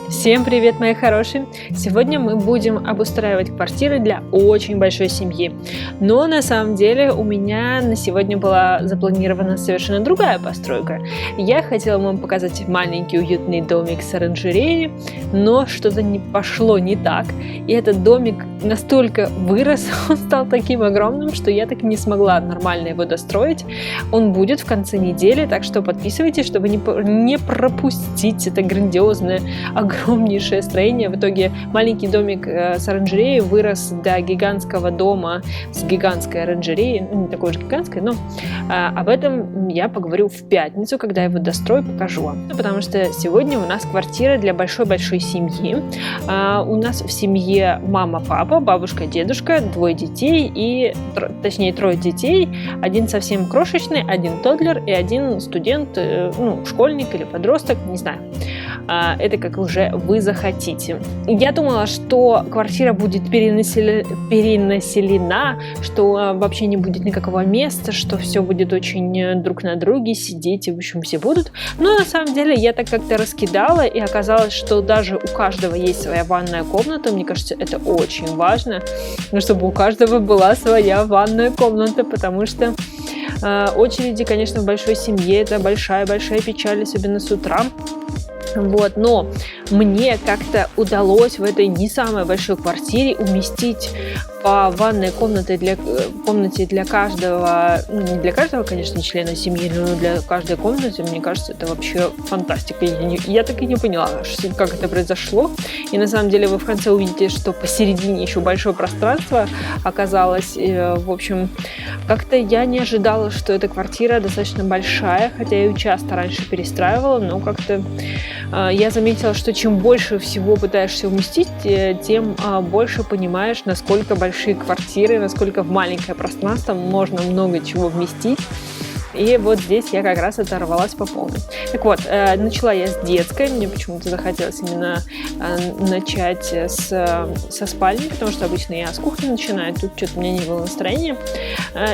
Всем привет, мои хорошие! Сегодня мы будем обустраивать квартиры для очень большой семьи. Но на самом деле у меня на сегодня была запланирована совершенно другая постройка. Я хотела вам показать маленький уютный домик с оранжереей, но что-то не пошло не так. И этот домик настолько вырос, он стал таким огромным, что я так и не смогла нормально его достроить. Он будет в конце недели, так что подписывайтесь, чтобы не пропустить это грандиозное, огромнейшее строение. В итоге маленький домик с оранжереей вырос до гигантского дома с гигантской оранжереей. Не такой же гигантской, но об этом я поговорю в пятницу, когда я его дострою, покажу вам. Потому что сегодня у нас квартира для большой-большой семьи. У нас в семье мама, папа, бабушка, дедушка, двое детей точнее трое детей. Один совсем крошечный, один тоддлер и один студент, школьник или подросток, не знаю. Это как уже вы захотите. Я думала, что квартира будет перенаселена, что вообще не будет никакого места, что все будет очень друг на друге сидеть, и в общем все будут. Но на самом деле я так как-то раскидала, и оказалось, что даже у каждого есть своя ванная комната. Мне кажется, это очень важно, чтобы у каждого была своя ванная комната, потому что очереди, конечно, в большой семье это большая-большая печаль, особенно с утра. Но мне как-то удалось в этой не самой большой квартире уместить по ванной комнате для каждого, не для каждого, конечно, члена семьи, но для каждой комнаты, мне кажется, это вообще фантастика. Я так и не поняла, как это произошло. И на самом деле вы в конце увидите, что посередине еще большое пространство оказалось. В общем, как-то я не ожидала, что эта квартира достаточно большая, хотя я ее часто раньше перестраивала, но как-то я заметила, что чем больше всего пытаешься уместить, тем больше понимаешь, насколько большие квартиры, насколько в маленькое пространство можно много чего вместить. И вот здесь я как раз оторвалась по полной. Так вот, начала я с детской. Мне почему-то захотелось именно начать со спальни, потому что обычно я с кухни начинаю. Тут что-то у меня не было настроения.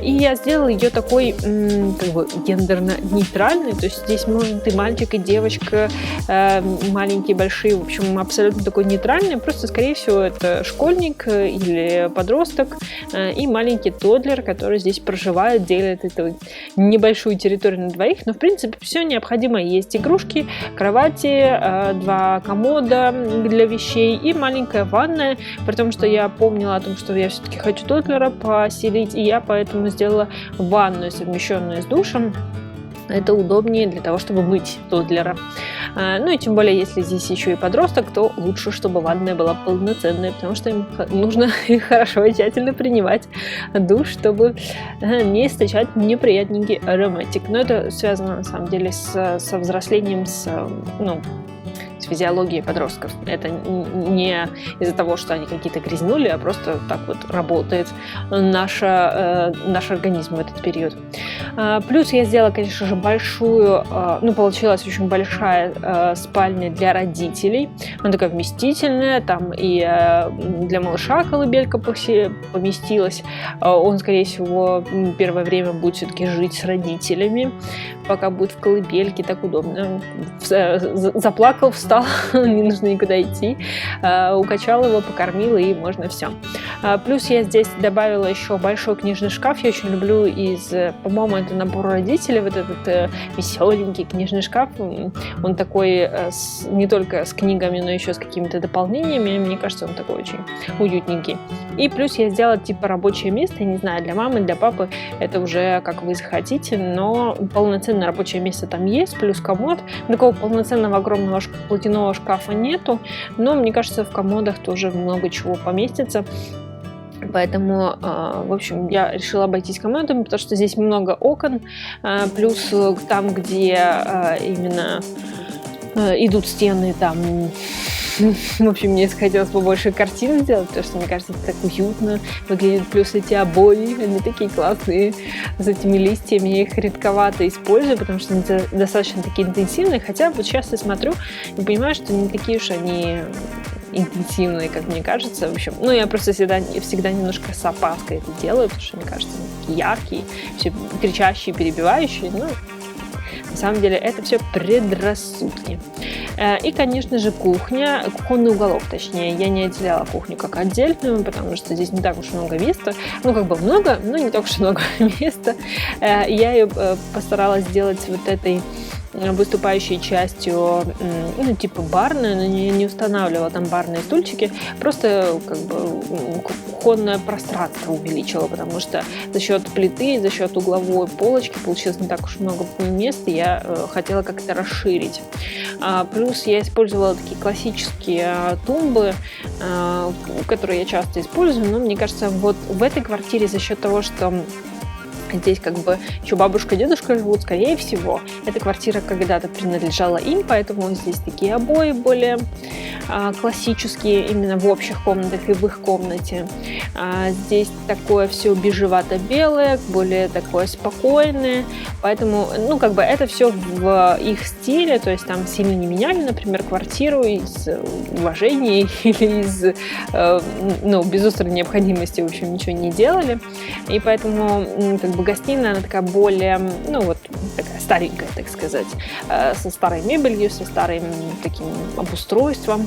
И я сделала ее такой, гендерно-нейтральной. То есть здесь может и мальчик, и девочка, маленькие, большие. В общем, абсолютно такой нейтральный. Просто, скорее всего, это школьник или подросток и маленький тоддлер, который здесь проживает, делит эту небольшую территорию на двоих, но в принципе все необходимо. Есть игрушки, кровати, два комода для вещей и маленькая ванная, при том, что я помнила о том, что я все-таки хочу тоддлера поселить, и я поэтому сделала ванную, совмещенную с душем. Это удобнее для того, чтобы мыть тоддлера. И тем более, если здесь еще и подросток, то лучше, чтобы ванная была полноценная, потому что им нужно хорошо и тщательно принимать душ, чтобы не источать неприятненький ароматик. Но это связано, на самом деле, со взрослением, с физиологией подростков. Это не из-за того, что они какие-то грязнули, а просто так вот работает наш организм в этот период. Плюс я сделала, конечно же, большую, получилась очень большая спальня для родителей. Она такая вместительная, там и для малыша колыбелька поместилась. Он, скорее всего, первое время будет все-таки жить с родителями, пока будет в колыбельке, так удобно. Заплакал, встал, не нужно никуда идти, укачала его, покормила, и можно все. Плюс я здесь добавила еще большой книжный шкаф. Я очень люблю по-моему, это набор родителей, вот этот веселенький книжный шкаф. Он такой не только с книгами, но еще с какими-то дополнениями. Мне кажется, он такой очень уютненький. И плюс я сделала типа рабочее место, я не знаю, для мамы, для папы, это уже как вы захотите, но полноценное рабочее место там есть, плюс комод. Такого полноценного огромного платяного шкафа нету, но мне кажется, в комодах тоже много чего поместится. Поэтому, в общем, я решила обойтись комодами, потому что здесь много окон, плюс там, где именно идут стены, там, в общем, мне захотелось побольше картин сделать, потому что, мне кажется, это так уютно выглядит. Плюс эти обои, они такие классные, с этими листьями. Я их редковато использую, потому что они достаточно такие интенсивные, хотя вот сейчас я смотрю и понимаю, что не такие уж они интенсивные, как мне кажется. В общем, я просто всегда немножко с опаской это делаю, потому что, мне кажется, они такие яркие, все кричащие, перебивающие. На самом деле это все предрассудки. И, конечно же, кухня, кухонный уголок, точнее. Я не отделяла кухню как отдельную, потому что здесь не так уж много места. Ну, как бы много, но не так уж много места. Я ее постаралась сделать вот этой выступающей частью, ну, типа барная, но не устанавливала там барные стульчики, просто как бы кухонное пространство увеличила, потому что за счет плиты, за счет угловой полочки получилось не так уж много места, я хотела как-то расширить. Плюс я использовала такие классические тумбы, которые я часто использую, но мне кажется, вот в этой квартире за счет того, что здесь как бы еще бабушка и дедушка живут, скорее всего. Эта квартира когда-то принадлежала им, поэтому здесь такие обои более классические именно в общих комнатах и в их комнате. Здесь такое все бежевато-белое, более такое спокойное, поэтому, ну, как бы это все в их стиле, то есть там сильно не меняли, например, квартиру из уважения или из, ну, без острой необходимости, в общем, ничего не делали, и поэтому, как бы, гостиная, она такая более, ну, вот, такая старенькая, так сказать, со старой мебелью, со старым таким обустройством,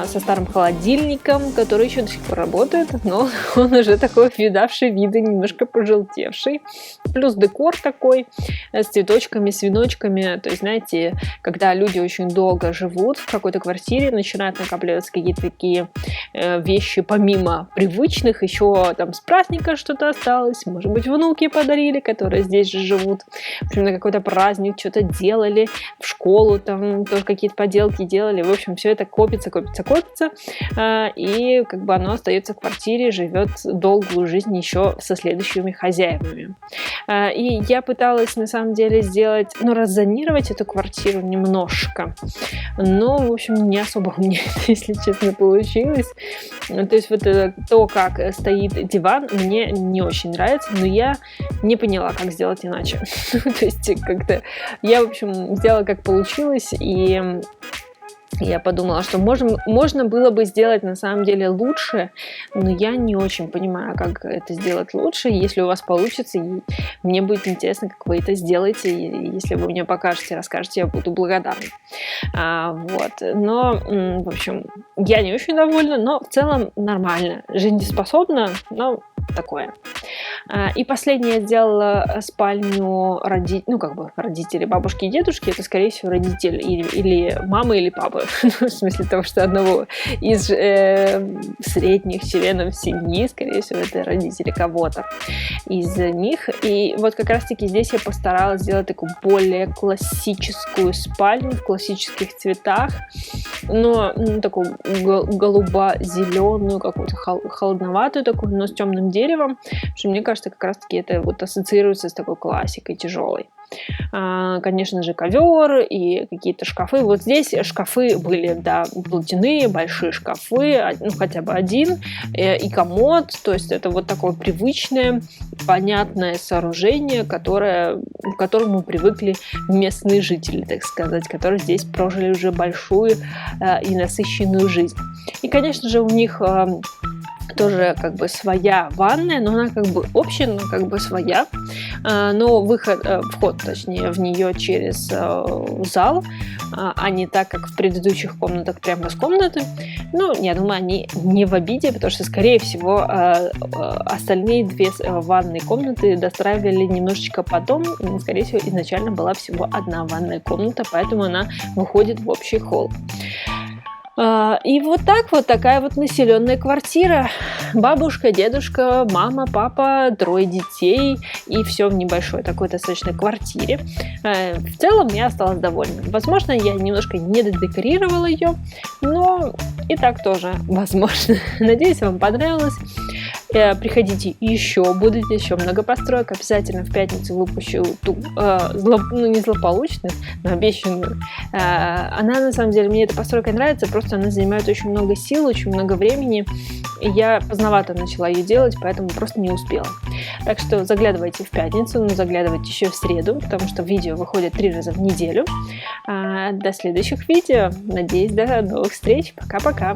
со старым холодильником, который еще до сих пор работает, но он уже такой видавший виды, немножко пожелтевший. Плюс декор такой с цветочками, с веночками. То есть, знаете, когда люди очень долго живут в какой-то квартире, начинают накапливаться какие-то такие вещи помимо привычных, еще там с праздника что-то осталось, может быть, внуки подарили, которые здесь же живут. В общем, на какой-то праздник что-то делали, в школу там тоже какие-то поделки делали. В общем, все это копится, и как бы оно остается в квартире, живет долгую жизнь еще со следующими хозяевами. И я пыталась на самом деле сделать, ну, раззонировать эту квартиру немножко, но, в общем, не особо у меня, если честно, получилось. То есть вот то, как стоит диван, мне не очень нравится, но я не поняла, как сделать иначе. То есть как-то я, в общем, сделала как получилось, и я подумала, что можно было бы сделать на самом деле лучше, но я не очень понимаю, как это сделать лучше. Если у вас получится, мне будет интересно, как вы это сделаете. Если вы мне покажете, расскажете, я буду благодарна. Вот. Но, в общем, я не очень довольна, но в целом нормально. Жизнеспособна, но такое. И последнее я сделала спальню родителей, бабушки и дедушки. Это, скорее всего, родители или мамы, или папы. В смысле того, что одного из средних членов семьи, скорее всего, это родители кого-то из них. И вот как раз-таки здесь я постаралась сделать такую более классическую спальню в классических цветах, но такую голубо-зеленую, какую-то холодноватую такую, но с темным деревом. Потому что мне кажется, как раз-таки это вот ассоциируется с такой классикой тяжелой. Конечно же, ковер и какие-то шкафы. Вот здесь шкафы были, да, платяные, большие шкафы, ну, хотя бы один, и комод. То есть это вот такое привычное, понятное сооружение, к которому привыкли местные жители, так сказать, которые здесь прожили уже большую и насыщенную жизнь. И, конечно же, у них тоже как бы своя ванная, но она как бы общая, но как бы своя. Но вход, точнее, в нее через зал, а не так, как в предыдущих комнатах прямо с комнаты. Ну, я думаю, они не в обиде, потому что, скорее всего, остальные две ванные комнаты достраивали немножечко потом. Скорее всего, изначально была всего одна ванная комната, поэтому она выходит в общий холл. И вот так вот такая вот населенная квартира. Бабушка, дедушка, мама, папа, 3 детей. И все в небольшой такой достаточно квартире. В целом я осталась довольна. Возможно, я немножко не додекорировала ее, но и так тоже возможно. Надеюсь, вам понравилось. Приходите еще, будет еще много построек. Обязательно в пятницу выпущу ту, не злополучную, но обещанную. Она, на самом деле, мне эта постройка нравится, просто она занимает очень много сил, очень много времени. И я поздновато начала ее делать, поэтому просто не успела. Так что заглядывайте в пятницу, но заглядывайте еще в среду, потому что видео выходит 3 раза в неделю. До следующих видео. Надеюсь, до новых встреч. Пока-пока.